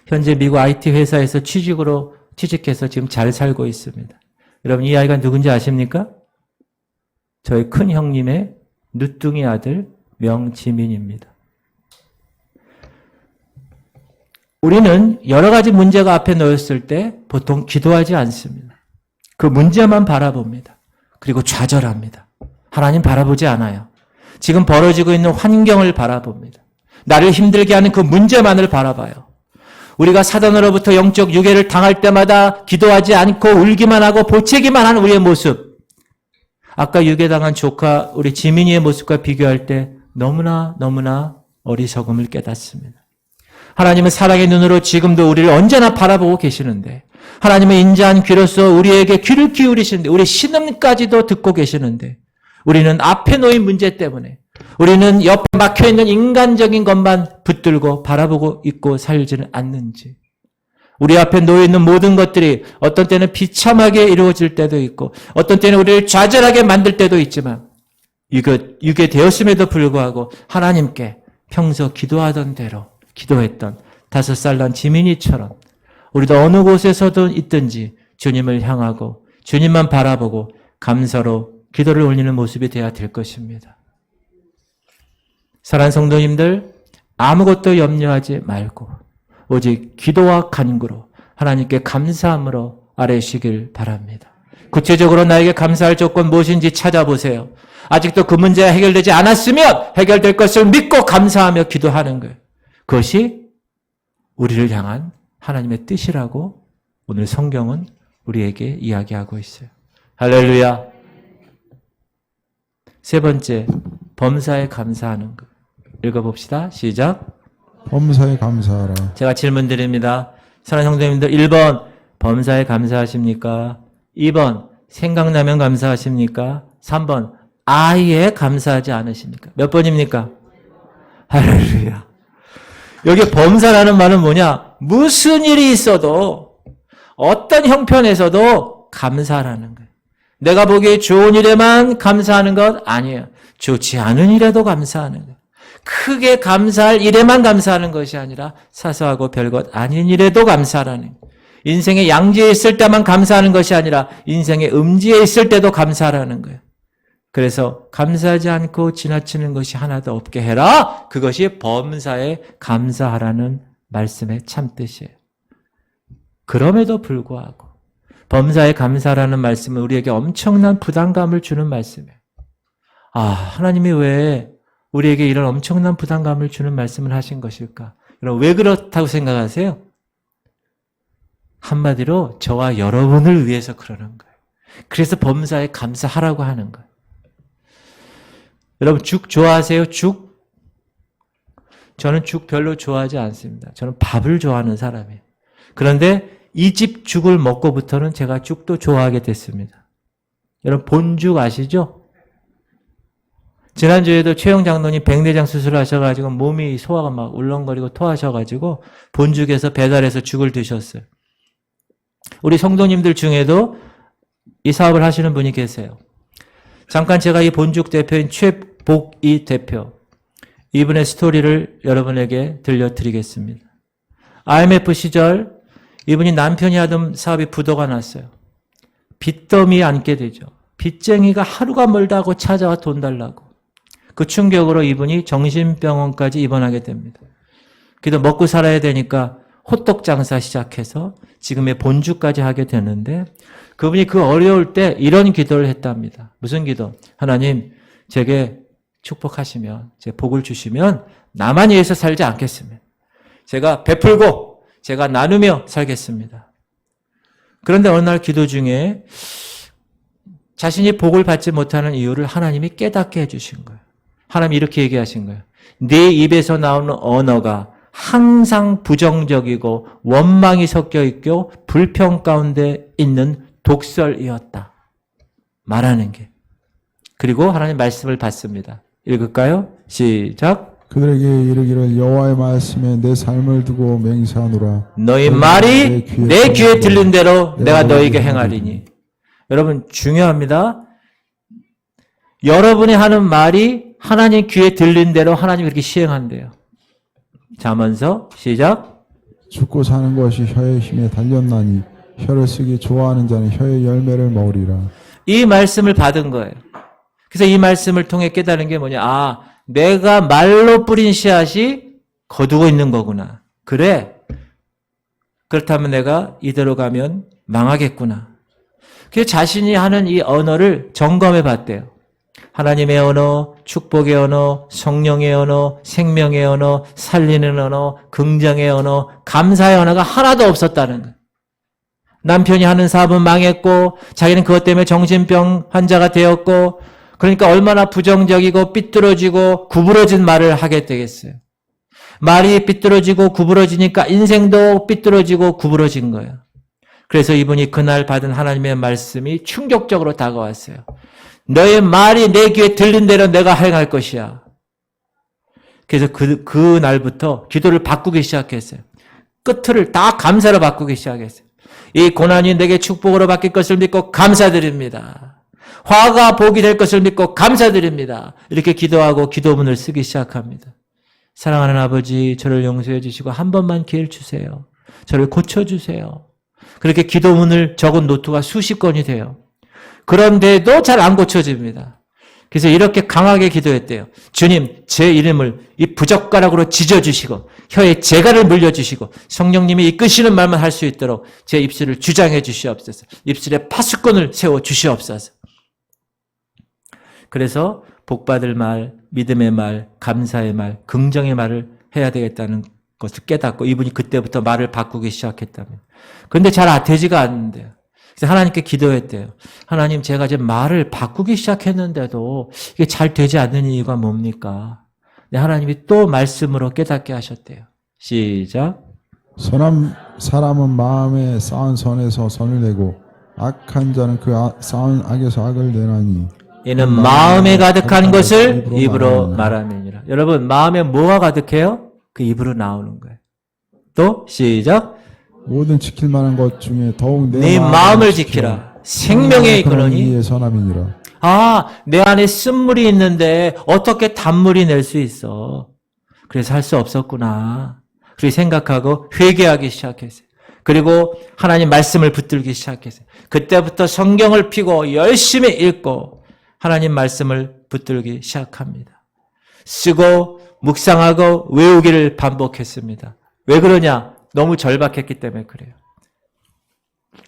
현재 미국 IT 회사에서 취직해서 지금 잘 살고 있습니다. 여러분 이 아이가 누군지 아십니까? 저희 큰 형님의 늦둥이 아들 명지민입니다. 우리는 여러 가지 문제가 앞에 놓였을 때 보통 기도하지 않습니다. 그 문제만 바라봅니다. 그리고 좌절합니다. 하나님 바라보지 않아요. 지금 벌어지고 있는 환경을 바라봅니다. 나를 힘들게 하는 그 문제만을 바라봐요. 우리가 사단으로부터 영적 유괴를 당할 때마다 기도하지 않고 울기만 하고 보채기만 하는 우리의 모습. 아까 유괴당한 조카 우리 지민이의 모습과 비교할 때 너무나 어리석음을 깨닫습니다. 하나님은 사랑의 눈으로 지금도 우리를 언제나 바라보고 계시는데 하나님은 인자한 귀로서 우리에게 귀를 기울이시는데 우리 신음까지도 듣고 계시는데 우리는 앞에 놓인 문제 때문에 우리는 옆에 막혀있는 인간적인 것만 붙들고 바라보고 있고 살지는 않는지 우리 앞에 놓여있는 모든 것들이 어떤 때는 비참하게 이루어질 때도 있고 어떤 때는 우리를 좌절하게 만들 때도 있지만 유괴되었음에도 불구하고 하나님께 평소 기도하던 대로 기도했던 5살 난 지민이처럼 우리도 어느 곳에서든 있든지 주님을 향하고 주님만 바라보고 감사로 기도를 올리는 모습이 되어야 될 것입니다. 사랑하는 성도님들 아무것도 염려하지 말고 오직 기도와 간구로 하나님께 감사함으로 아뢰시길 바랍니다. 구체적으로 나에게 감사할 조건 무엇인지 찾아보세요. 아직도 그 문제가 해결되지 않았으면 해결될 것을 믿고 감사하며 기도하는 거예요. 그것이 우리를 향한 하나님의 뜻이라고 오늘 성경은 우리에게 이야기하고 있어요. 할렐루야. 세 번째, 범사에 감사하는 것. 읽어봅시다. 시작. 범사에 감사하라. 제가 질문 드립니다. 사랑하는 성도님들 1번 범사에 감사하십니까? 2번 생각나면 감사하십니까? 3번 아예 감사하지 않으십니까? 몇 번입니까? 할렐루야. 여기 범사라는 말은 뭐냐? 무슨 일이 있어도 어떤 형편에서도 감사라는 거예요. 내가 보기에 좋은 일에만 감사하는 것 아니에요. 좋지 않은 일에도 감사하는 거예요. 크게 감사할 일에만 감사하는 것이 아니라 사소하고 별것 아닌 일에도 감사하라는 거예요. 인생의 양지에 있을 때만 감사하는 것이 아니라 인생의 음지에 있을 때도 감사하라는 거예요. 그래서 감사하지 않고 지나치는 것이 하나도 없게 해라. 그것이 범사에 감사하라는 말씀의 참뜻이에요. 그럼에도 불구하고 범사에 감사하라는 말씀은 우리에게 엄청난 부담감을 주는 말씀이에요. 하나님이 왜 우리에게 이런 엄청난 부담감을 주는 말씀을 하신 것일까? 여러분 왜 그렇다고 생각하세요? 한마디로 저와 여러분을 위해서 그러는 거예요. 그래서 범사에 감사하라고 하는 거예요. 여러분 죽 좋아하세요? 죽? 저는 죽 별로 좋아하지 않습니다. 저는 밥을 좋아하는 사람이에요. 그런데 이 집 죽을 먹고부터는 제가 죽도 좋아하게 됐습니다. 여러분 본죽 아시죠? 지난주에도 최영 장로님 백내장 수술을 하셔가지고 몸이 소화가 막 울렁거리고 토하셔가지고 본죽에서 배달해서 죽을 드셨어요. 우리 성도님들 중에도 이 사업을 하시는 분이 계세요. 잠깐 제가 이 본죽 대표인 최복이 대표, 이분의 스토리를 여러분에게 들려드리겠습니다. IMF 시절 이분이 남편이 하던 사업이 부도가 났어요. 빚더미에 앉게 되죠. 빚쟁이가 하루가 멀다 하고 찾아와 돈 달라고. 그 충격으로 이분이 정신병원까지 입원하게 됩니다. 그래도 먹고 살아야 되니까 호떡 장사 시작해서 지금의 본주까지 하게 되는데 그분이 그 어려울 때 이런 기도를 했답니다. 무슨 기도? 하나님, 제게 축복하시면, 제 복을 주시면 나만 위해서 살지 않겠습니다. 제가 베풀고 제가 나누며 살겠습니다. 그런데 어느 날 기도 중에 자신이 복을 받지 못하는 이유를 하나님이 깨닫게 해주신 거예요. 하나님이 이렇게 얘기하신 거예요. 네 입에서 나오는 언어가 항상 부정적이고 원망이 섞여 있고 불평 가운데 있는 독설이었다. 말하는 게. 그리고 하나님 말씀을 받습니다. 읽을까요? 시작. 그들에게 이르기를 여호와의 말씀에 내 삶을 두고 맹세하노라. 너희 말이 내 귀에 들린 대로 내가 너희에게 행하리니. 여러분 중요합니다. 여러분이 하는 말이 하나님 귀에 들린 대로 하나님이 그렇게 시행한대요. 잠언서 시작. 죽고 사는 것이 혀의 힘에 달렸나니 혀를 쓰기 좋아하는 자는 혀의 열매를 먹으리라. 이 말씀을 받은 거예요. 그래서 이 말씀을 통해 깨달은 게 뭐냐. 아, 내가 말로 뿌린 씨앗이 거두고 있는 거구나. 그래. 그렇다면 내가 이대로 가면 망하겠구나. 그래서 자신이 하는 이 언어를 점검해 봤대요. 하나님의 언어, 축복의 언어, 성령의 언어, 생명의 언어, 살리는 언어, 긍정의 언어, 감사의 언어가 하나도 없었다는 거예요. 남편이 하는 사업은 망했고 자기는 그것 때문에 정신병 환자가 되었고 그러니까 얼마나 부정적이고 삐뚤어지고 구부러진 말을 하게 되겠어요. 말이 삐뚤어지고 구부러지니까 인생도 삐뚤어지고 구부러진 거예요. 그래서 이분이 그날 받은 하나님의 말씀이 충격적으로 다가왔어요. 너의 말이 내 귀에 들린 대로 내가 행할 것이야. 그래서 그 날부터 기도를 바꾸기 시작했어요. 끝을 다 감사로 바꾸기 시작했어요. 이 고난이 내게 축복으로 바뀔 것을 믿고 감사드립니다. 화가 복이 될 것을 믿고 감사드립니다. 이렇게 기도하고 기도문을 쓰기 시작합니다. 사랑하는 아버지, 저를 용서해 주시고 한 번만 기회를 주세요. 저를 고쳐주세요. 그렇게 기도문을 적은 노트가 수십 건이 돼요. 그런데도 잘 안 고쳐집니다. 그래서 이렇게 강하게 기도했대요. 주님, 제 이름을 이 부젓가락으로 찢어주시고 혀에 재갈을 물려주시고 성령님이 이끄시는 말만 할 수 있도록 제 입술을 주장해 주시옵소서. 입술에 파수꾼을 세워 주시옵소서. 그래서 복받을 말, 믿음의 말, 감사의 말, 긍정의 말을 해야 되겠다는 것을 깨닫고 이분이 그때부터 말을 바꾸기 시작했다면. 그런데 잘 되지가 않는데요. 그래서 하나님께 기도했대요. 하나님, 제가 이제 말을 바꾸기 시작했는데도 이게 잘 되지 않는 이유가 뭡니까? 네, 하나님이 또 말씀으로 깨닫게 하셨대요. 시작. 선한 사람은 마음에 쌓은 선에서 선을 내고 악한 자는 그 쌓은 악에서 악을 내나니 이는 마음에 가득한 것을 입으로 말함이니라. 여러분, 마음에 뭐가 가득해요? 그 입으로 나오는 거예요. 또 시작. 모든 지킬 만한 것 중에 더욱 네 마음을 지키라. 생명에 이끄노니. 선함이니라. 아, 내 안에 쓴물이 있는데 어떻게 단물이 낼 수 있어? 그래서 할 수 없었구나. 그렇게 생각하고 회개하기 시작했어요. 그리고 하나님 말씀을 붙들기 시작했어요. 그때부터 성경을 펴고 열심히 읽고 하나님 말씀을 붙들기 시작합니다. 쓰고 묵상하고 외우기를 반복했습니다. 왜 그러냐? 너무 절박했기 때문에 그래요.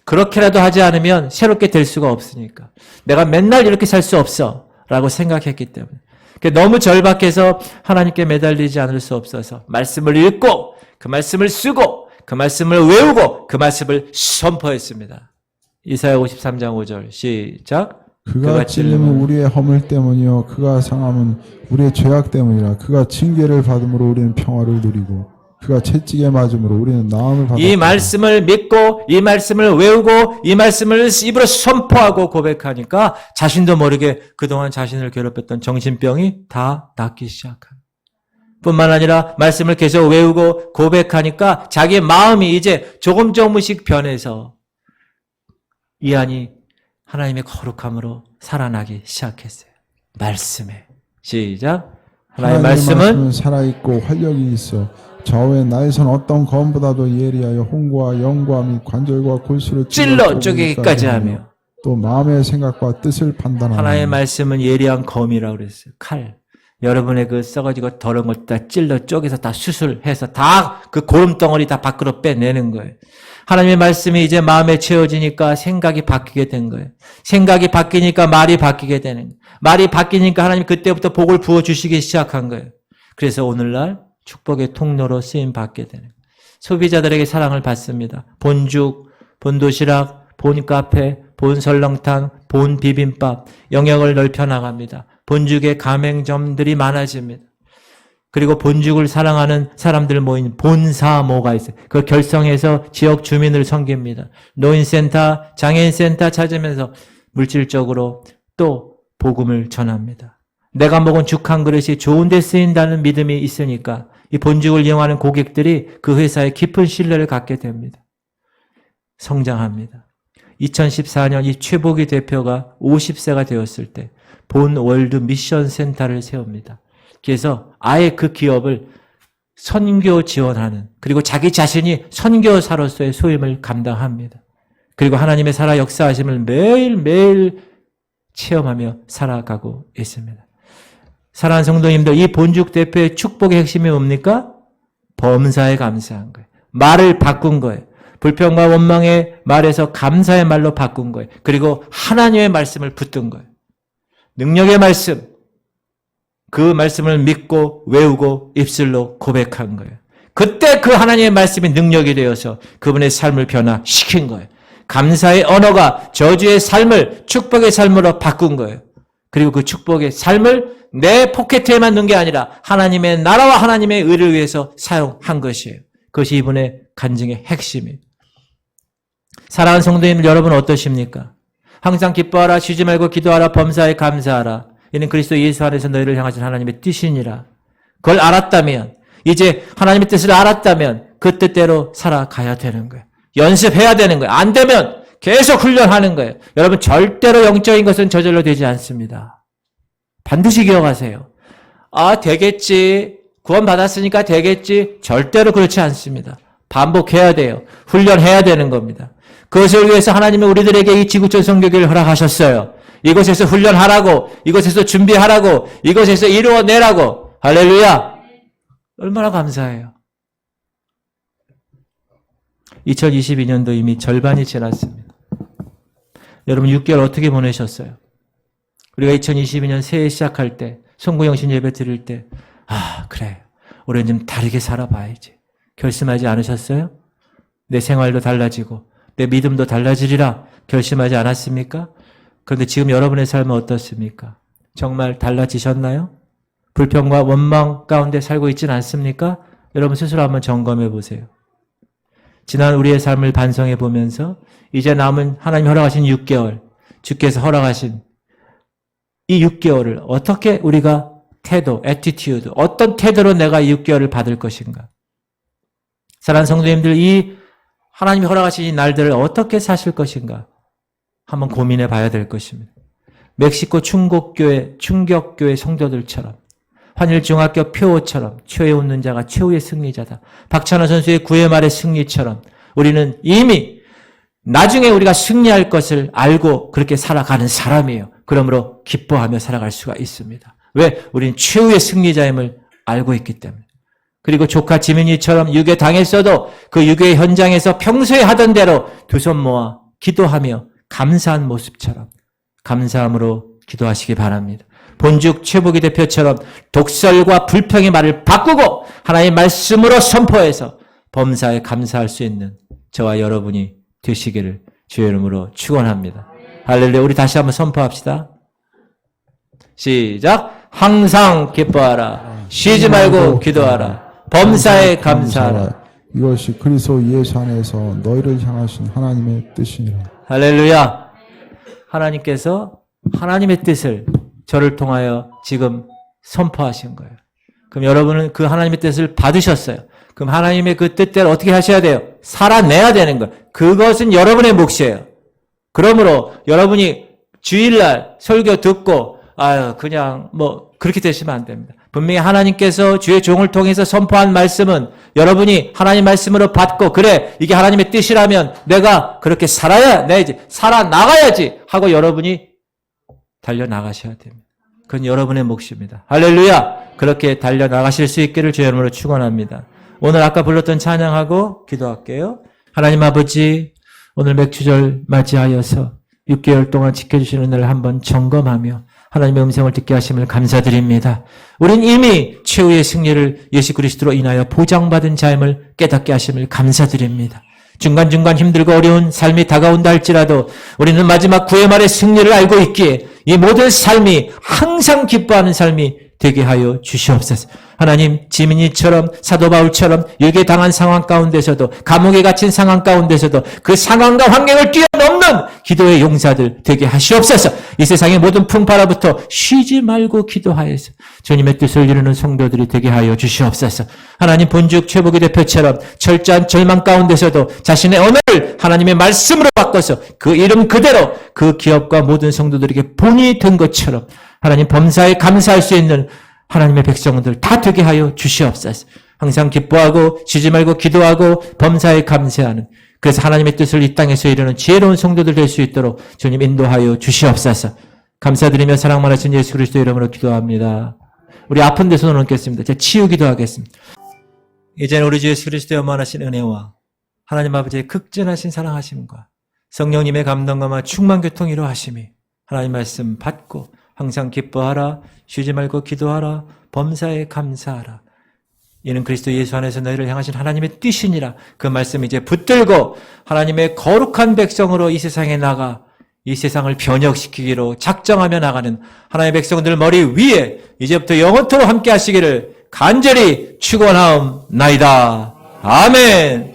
그렇게라도 하지 않으면 새롭게 될 수가 없으니까. 내가 맨날 이렇게 살 수 없어 라고 생각했기 때문에. 너무 절박해서 하나님께 매달리지 않을 수 없어서 말씀을 읽고 그 말씀을 쓰고 그 말씀을 외우고 그 말씀을 선포했습니다. 이사야 53장 5절 시작. 그가 찔림은 우리의 허물 때문이요 그가 상함은 우리의 죄악 때문이라. 그가 징계를 받음으로 우리는 평화를 누리고 그가 채찍에 맞음으로 우리는 나음을 받았다. 이 말씀을 믿고 이 말씀을 외우고 이 말씀을 입으로 선포하고 고백하니까 자신도 모르게 그동안 자신을 괴롭혔던 정신병이 다 낫기 시작합니다. 뿐만 아니라 말씀을 계속 외우고 고백하니까 자기의 마음이 이제 조금씩 변해서 이 안이 하나님의 거룩함으로 살아나기 시작했어요. 말씀에. 시작. 하나님의 말씀은 살아있고 활력이 있어 좌우에 나에선 어떤 검보다도 예리하여 홍과 영과 및 관절과 골수를 찔러 쪼개기까지 하며 또 마음의 생각과 뜻을 판단하며. 하나님의 말씀은 예리한 검이라고 그랬어요. 칼. 여러분의 그 썩어지고 더러운 걸 다 찔러 쪼개서 다 수술해서 다 그 고름덩어리 다 밖으로 빼내는 거예요. 하나님의 말씀이 이제 마음에 채워지니까 생각이 바뀌게 된 거예요. 생각이 바뀌니까 말이 바뀌게 되는 거예요. 말이 바뀌니까 하나님이 그때부터 복을 부어주시기 시작한 거예요. 그래서 오늘날 축복의 통로로 쓰임 받게 되는 거예요. 소비자들에게 사랑을 받습니다. 본죽, 본도시락, 본카페, 본설렁탕, 본비빔밥 영역을 넓혀 나갑니다. 본죽의 가맹점들이 많아집니다. 그리고 본죽을 사랑하는 사람들 모인 본사모가 있어요. 그걸 결성해서 지역 주민을 섬깁니다. 노인센터, 장애인센터 찾으면서 물질적으로 또 복음을 전합니다. 내가 먹은 죽 한 그릇이 좋은 데 쓰인다는 믿음이 있으니까 이 본죽을 이용하는 고객들이 그 회사에 깊은 신뢰를 갖게 됩니다. 성장합니다. 2014년 이 최복희 대표가 50세가 되었을 때 본 월드 미션 센터를 세웁니다. 그래서 아예 그 기업을 선교 지원하는, 그리고 자기 자신이 선교사로서의 소임을 감당합니다. 그리고 하나님의 살아 역사하심을 매일매일 체험하며 살아가고 있습니다. 사랑하는 성도님들, 이 본죽 대표의 축복의 핵심이 뭡니까? 범사에 감사한 거예요. 말을 바꾼 거예요. 불평과 원망의 말에서 감사의 말로 바꾼 거예요. 그리고 하나님의 말씀을 붙든 거예요. 능력의 말씀, 그 말씀을 믿고 외우고 입술로 고백한 거예요. 그때 그 하나님의 말씀이 능력이 되어서 그분의 삶을 변화시킨 거예요. 감사의 언어가 저주의 삶을 축복의 삶으로 바꾼 거예요. 그리고 그 축복의 삶을 내 포켓에만 넣은 게 아니라 하나님의 나라와 하나님의 의를 위해서 사용한 것이에요. 그것이 이분의 간증의 핵심이에요. 사랑하는 성도님들, 여러분 어떠십니까? 항상 기뻐하라, 쉬지 말고 기도하라, 범사에 감사하라. 이는 그리스도 예수 안에서 너희를 향하신 하나님의 뜻이니라. 그걸 알았다면, 이제 하나님의 뜻을 알았다면 그 뜻대로 살아가야 되는 거예요. 연습해야 되는 거예요. 안 되면 계속 훈련하는 거예요. 여러분 절대로 영적인 것은 저절로 되지 않습니다. 반드시 기억하세요. 아, 되겠지. 구원 받았으니까 되겠지. 절대로 그렇지 않습니다. 반복해야 돼요. 훈련해야 되는 겁니다. 그것을 위해서 하나님은 우리들에게 이 지구촌 선교교를 허락하셨어요. 이곳에서 훈련하라고, 이곳에서 준비하라고, 이곳에서 이루어내라고. 할렐루야! 얼마나 감사해요. 2022년도 이미 절반이 지났습니다. 여러분 6개월 어떻게 보내셨어요? 우리가 2022년 새해 시작할 때, 송구영신 예배 드릴 때, 아, 그래. 올해는 좀 다르게 살아봐야지. 결심하지 않으셨어요? 내 생활도 달라지고 내 믿음도 달라지리라 결심하지 않았습니까? 그런데 지금 여러분의 삶은 어떻습니까? 정말 달라지셨나요? 불평과 원망 가운데 살고 있지는 않습니까? 여러분 스스로 한번 점검해 보세요. 지난 우리의 삶을 반성해 보면서 이제 남은 하나님 허락하신 6개월, 주께서 허락하신 이 6개월을 어떻게 우리가 태도, 애티튜드, 어떤 태도로 내가 이 6개월을 받을 것인가? 사랑하는 성도님들, 이 하나님이 허락하신 이 날들을 어떻게 사실 것인가? 한번 고민해 봐야 될 것입니다. 멕시코 충격교회 성도들처럼, 환일중학교 표어처럼 최후에 웃는 자가 최후의 승리자다. 박찬호 선수의 9회 말의 승리처럼 우리는 이미 나중에 우리가 승리할 것을 알고 그렇게 살아가는 사람이에요. 그러므로 기뻐하며 살아갈 수가 있습니다. 왜? 우리는 최후의 승리자임을 알고 있기 때문에. 그리고 조카 지민이처럼 유괴 당했어도 그 유괴 현장에서 평소에 하던 대로 두 손 모아 기도하며 감사한 모습처럼 감사함으로 기도하시기 바랍니다. 본죽 최복희 대표처럼 독설과 불평의 말을 바꾸고 하나님의 말씀으로 선포해서 범사에 감사할 수 있는 저와 여러분이 되시기를 주의 이름으로 축원합니다. 할렐루야. 우리 다시 한번 선포합시다. 시작. 항상 기뻐하라. 쉬지 말고 기도하라. 범사에 감사하라. 이것이 그리스도 예수 안에서 너희를 향하신 하나님의 뜻이니라. 할렐루야. 하나님께서 하나님의 뜻을 저를 통하여 지금 선포하신 거예요. 그럼 여러분은 그 하나님의 뜻을 받으셨어요. 그럼 하나님의 그 뜻대로 어떻게 하셔야 돼요? 살아내야 되는 거예요. 그것은 여러분의 몫이에요. 그러므로 여러분이 주일날 설교 듣고 그냥 그렇게 되시면 안 됩니다. 분명히 하나님께서 주의 종을 통해서 선포한 말씀은 여러분이 하나님 말씀으로 받고 그래 이게 하나님의 뜻이라면 내가 그렇게 살아나가야지 하고 여러분이 달려나가셔야 됩니다. 그건 여러분의 몫입니다. 할렐루야. 그렇게 달려나가실 수 있기를 주의 이름으로 축원합니다. 오늘 아까 불렀던 찬양하고 기도할게요. 하나님 아버지, 오늘 맥주절 맞이하여서 6개월 동안 지켜주시는 은혜를 한번 점검하며 하나님의 음성을 듣게 하심을 감사드립니다. 우린 이미 최후의 승리를 예수 그리스도로 인하여 보장받은 자임을 깨닫게 하심을 감사드립니다. 중간중간 힘들고 어려운 삶이 다가온다 할지라도 우리는 마지막 구의 말의 승리를 알고 있기에 이 모든 삶이 항상 기뻐하는 삶이 되게 하여 주시옵소서. 하나님, 지민이처럼 사도 바울처럼 유괴 당한 상황 가운데서도 감옥에 갇힌 상황 가운데서도 그 상황과 환경을 뛰어넘는 기도의 용사들 되게 하시옵소서. 이 세상의 모든 풍파로부터 쉬지 말고 기도하여서 주님의 뜻을 이루는 성도들이 되게 하여 주시옵소서. 하나님, 본죽 최복희 대표처럼 철저한 절망 가운데서도 자신의 언어를 하나님의 말씀으로 바꿔서 그 이름 그대로 그 기업과 모든 성도들에게 본이 된 것처럼 하나님 범사에 감사할 수 있는 하나님의 백성들 다 되게 하여 주시옵소서. 항상 기뻐하고 쉬지 말고 기도하고 범사에 감사하는, 그래서 하나님의 뜻을 이 땅에서 이루는 지혜로운 성도들 될 수 있도록 주님 인도하여 주시옵소서. 감사드리며 사랑 많으신 예수 그리스도 이름으로 기도합니다. 우리 아픈 데 손을 얹겠습니다. 제가 치유 기도하겠습니다. 이제는 우리 주 예수 그리스도의 원하신 은혜와 하나님 아버지의 극진하신 사랑하심과 성령님의 감동과 충만 교통이로 하심이 하나님 말씀 받고 항상 기뻐하라, 쉬지 말고 기도하라, 범사에 감사하라. 이는 그리스도 예수 안에서 너희를 향하신 하나님의 뜻이니라. 그 말씀 이제 붙들고 하나님의 거룩한 백성으로 이 세상에 나가 이 세상을 변혁시키기로 작정하며 나가는 하나님의 백성들 머리 위에 이제부터 영원토록 함께 하시기를 간절히 축원하옵나이다. 아멘.